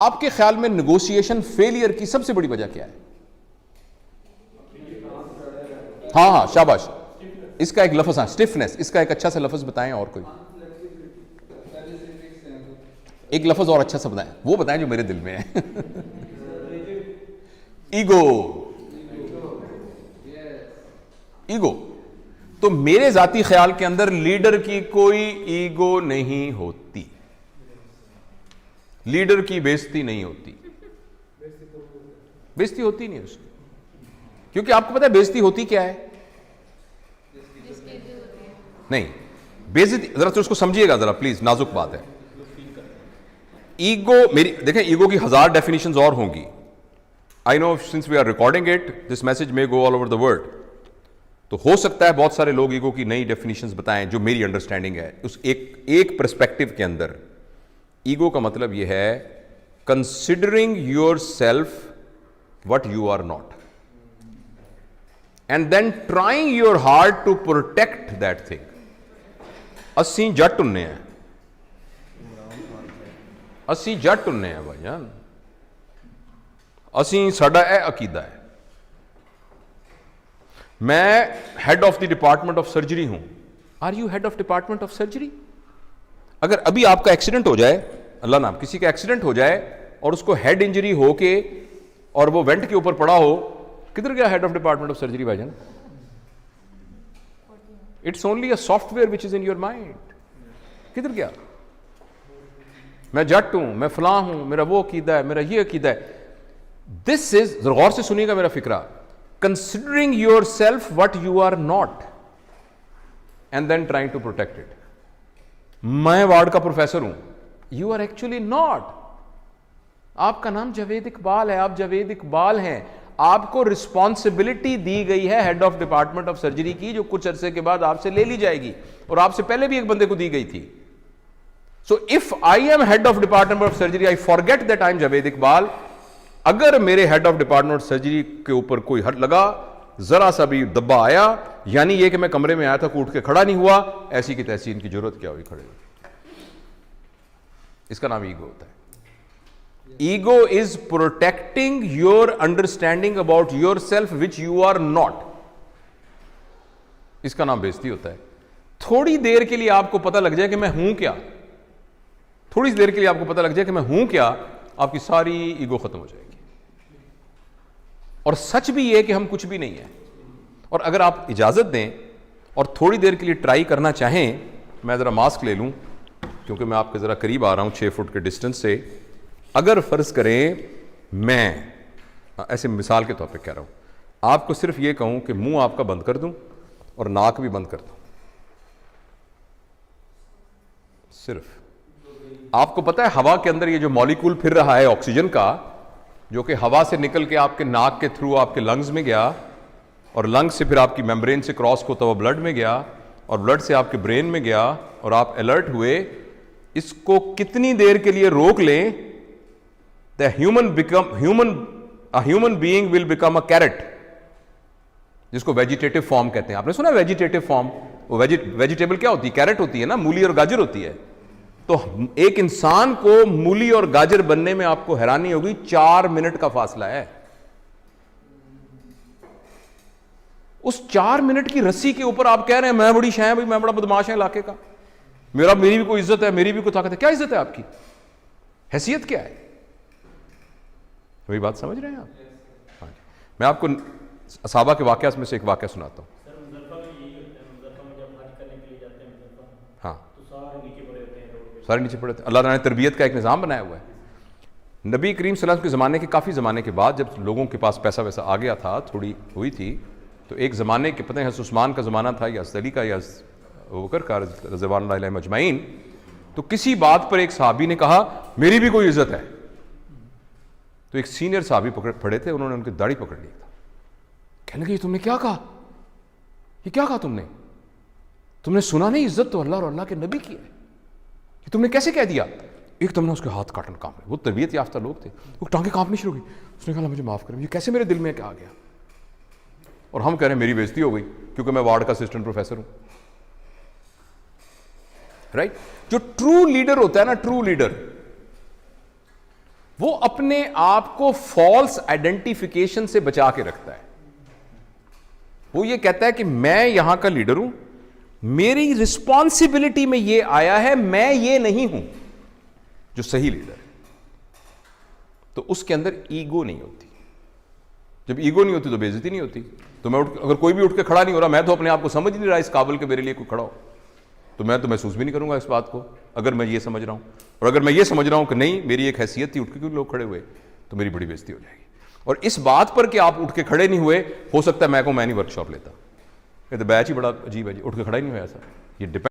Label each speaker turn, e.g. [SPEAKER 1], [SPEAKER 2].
[SPEAKER 1] आपके ख्याल में नेगोशिएशन फेलियर की सबसे बड़ी वजह क्या है? हाँ, शाबाश। इसका एक लफ्ज, हाँ, स्टिफनेस, इसका एक अच्छा सा लफ्ज बताएं। और कोई एक लफ्ज और अच्छा सा बताएं, वो बताएं जो मेरे दिल में है। ईगो। ईगो। तो मेरे जाती ख्याल के अंदर लीडर की कोई ईगो नहीं होती, लीडर की बेइज्जती नहीं होती, बेइज्जती होती नहीं उसकी। क्योंकि आपको पता है बेइज्जती होती क्या है? नहीं, बेइज्जती जरा तो उसको समझिएगा जरा प्लीज, नाजुक बात है। ईगो, मेरी देखें, ईगो की 1000 डेफिनेशंस और होंगी। I know since we are recording it this message may go all over the world, तो हो सकता है बहुत सारे लोग ईगो की नई डेफिनेशंस बताएं जो मेरी अंडरस्टैंडिंग है। उस एक पर्सपेक्टिव के अंदर ईगो का मतलब यह है considering yourself what you are not and then trying your hard to protect that thing. अस्सी जट उन्ने हैं, अस्सी जट उन्ने हैं भाईजान, असी साडा यह अकीदा है। मैं head of the department of surgery हूं। Are you head of department of surgery? अगर अभी आपका एक्सीडेंट हो जाए, अल्लाह नाम, किसी का एक्सीडेंट हो जाए और उसको हेड इंजरी हो के और वो वेंट के ऊपर पड़ा हो, किधर गया head of department of surgery भाईजान? It's only a software which is in your mind. किधर गया? मैं जट हूं, मैं फलां हूं, मेरा वो अकीदा है, मेरा ये अकीदा है। दिस इज, गौर से सुनिएगा मेरा फिक्रा, considering yourself what you are not and then trying to protect it. मैं वार्ड का प्रोफेसर हूं, you are actually not. आपका नाम जावेद इकबाल है, आप जावेद इकबाल हैं। आपको रिस्पॉन्सिबिलिटी दी गई है head of department of surgery की, जो कुछ अरसे के बाद आपसे ले ली जाएगी, और आपसे पहले भी एक बंदे को दी गई थी। So if I am head of department of surgery, I forget that I am Javed Iqbal. अगर मेरे हेड ऑफ डिपार्टमेंट सर्जरी के ऊपर कोई हट लगा, जरा सा भी दब्बा आया, यानी यह कि मैं कमरे में आया था, उठ के खड़ा नहीं हुआ, ऐसी की तैसी इनकी जरूरत क्या हुई खड़े। इसका नाम ईगो होता है। Ego is protecting your understanding about yourself which you are not. इसका नाम बेइज्जती होता है। थोड़ी देर के लिए आपको पता लग जाए कि मैं हूं क्या, थोड़ी देर के लिए आपको पता लग जाए कि मैं हूं क्या, आपकी सारी ईगो खत्म हो जाएगी। और सच भी यह कि हम कुछ भी नहीं है। और अगर आप इजाजत दें और थोड़ी देर के लिए ट्राई करना चाहें, मैं जरा मास्क ले लूं क्योंकि मैं आपके जरा करीब आ रहा हूं 6 फुट के डिस्टेंस से। अगर फर्ज करें मैं ऐसे मिसाल के तौर पे कह रहा हूं, आपको सिर्फ यह कहूं कि मुंह आपका बंद कर दूं और नाक भी बंद कर दूं, सिर्फ आपको पता है हवा के अंदर ये जो मॉलिक्यूल फिर रहा है ऑक्सीजन का, जो कि हवा से निकल के आपके नाक के थ्रू आपके लंग्स में गया, और लंग्स से फिर आपकी मेम्ब्रेन से क्रॉस होता हुआ ब्लड में गया, और ब्लड से आपके ब्रेन में गया, और आप अलर्ट हुए। इसको कितनी देर के लिए रोक लें, the human being will become a carrot, जिसको वेजिटेटिव फॉर्म कहते हैं। आपने सुना वेजिटेटिव फॉर्म? वो वेजिटेबल क्या होती है? कैरेट होती है ना, मूली और गाजर होती है। तो एक इंसान को मूली और गाजर बनने में आपको हैरानी होगी 4 मिनट का फासला है। उस 4 मिनट की रस्सी के ऊपर आप कह रहे हैं मैं बड़ी शाय भाई, मैं बड़ा बदमाश है इलाके का, मेरी भी कोई इज्जत है, मेरी भी कोई ताकत है। क्या इज्जत है आपकी? हैसियत क्या है? वही बात समझ रहे हैं आप? हाँ, मैं आपको असहाबा के वाकया में से एक वाकया सुनाता हूं। सारे नीचे पड़े थे। अल्लाह ने तरबियत का एक निज़ाम बनाया हुआ है। नबी करीम सल्लल्लाहु अलैहि वसल्लम के ज़माने के काफ़ी ज़माने के बाद जब लोगों के पास पैसा वैसा आ गया था, थोड़ी हुई थी, तो एक ज़माने के पता है उस्मान का ज़माना था या अली का या अबू बकर का रज़वानुल्लाह अलैहिम अजमाइन, तो किसी बात पर एक सहाबी ने कहा मेरी भी कोई इज़्ज़त है। तो एक सीनियर सहाबी पड़े थे, उन्होंने उनकी दाढ़ी पकड़ ली था। कहने लगे तुमने क्या कहा? ये क्या कहा तुमने सुना नहीं? इज़्ज़त तो अल्लाह और अल्लाह के नबी की है, तुमने कैसे कह दिया? एक तुमने उसके हाथ काटन कांप रहे, वो तरबियत याफ्ता लोग थे, वो टांगे कांपनी शुरू हुई। उसने कहा मुझे माफ करें, ये कैसे मेरे दिल में क्या आ गया? और हम कह रहे हैं मेरी बेइज्जती हो गई क्योंकि मैं वार्ड का असिस्टेंट प्रोफेसर हूं। राइट? जो ट्रू लीडर होता है ना, ट्रू लीडर, वो अपने आप को फॉल्स आइडेंटिफिकेशन से बचा के रखता है। वो ये कहता है कि मैं यहां का लीडर हूं, मेरी रिस्पॉन्सिबिलिटी में ये आया है, मैं ये नहीं हूं जो सही लीडर है। तो उसके अंदर ईगो नहीं होती। जब ईगो नहीं होती तो बेइज्जती नहीं होती। तो मैं अगर कोई भी उठ के खड़ा नहीं हो रहा, मैं तो अपने आप को समझ नहीं रहा इस काबिल के मेरे लिए कोई खड़ा हो, तो मैं तो महसूस भी नहीं करूंगा इस बात को, अगर मैं ये समझ रहा हूं। और अगर मैं ये समझ रहा हूं कि नहीं मेरी एक हैसियत थी, उठ के क्यों लोग खड़े हुए, तो मेरी बड़ी बेइज्जती हो जाएगी। और इस बात पर कि आप उठ के खड़े नहीं हुए, हो सकता है मैं नहीं वर्कशॉप लेता, कहते बैच ही बड़ा अजीब है जी, उठ के खड़ा ही नहीं हुआ ऐसा। ये डिपेंड